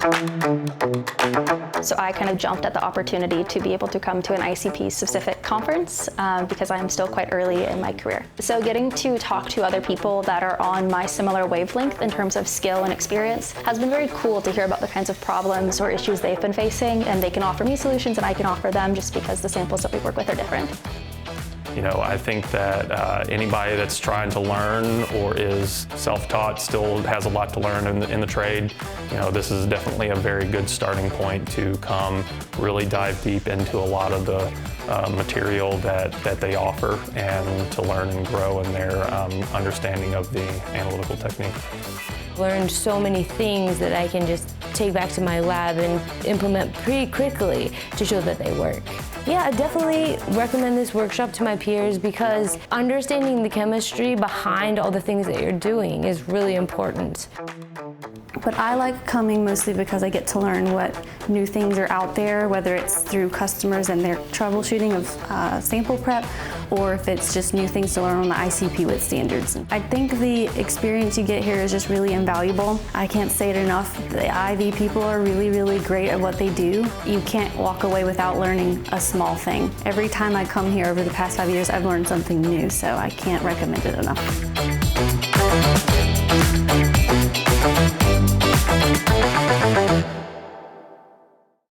So I kind of jumped at the opportunity to be able to come to an ICP-specific conference because I am still quite early in my career. So getting to talk to other people that are on my similar wavelength in terms of skill and experience has been very cool to hear about the kinds of problems or issues they've been facing, and they can offer me solutions and I can offer them just because the samples that we work with are different. You know, I think that anybody that's trying to learn or is self-taught still has a lot to learn in the trade. You know, this is definitely a very good starting point to come really dive deep into a lot of the material that they offer and to learn and grow in their understanding of the analytical technique. Learned so many things that I can just take back to my lab and implement pretty quickly to show that they work. Yeah, I definitely recommend this workshop to my peers because understanding the chemistry behind all the things that you're doing is really important. But I like coming mostly because I get to learn what new things are out there, whether it's through customers and their troubleshooting of sample prep, or if it's just new things to learn on the ICP with standards. I think the experience you get here is just really invaluable. I can't say it enough. The IV people are really, really great at what they do. You can't walk away without learning a small thing. Every time I come here over the past 5 years, I've learned something new, so I can't recommend it enough.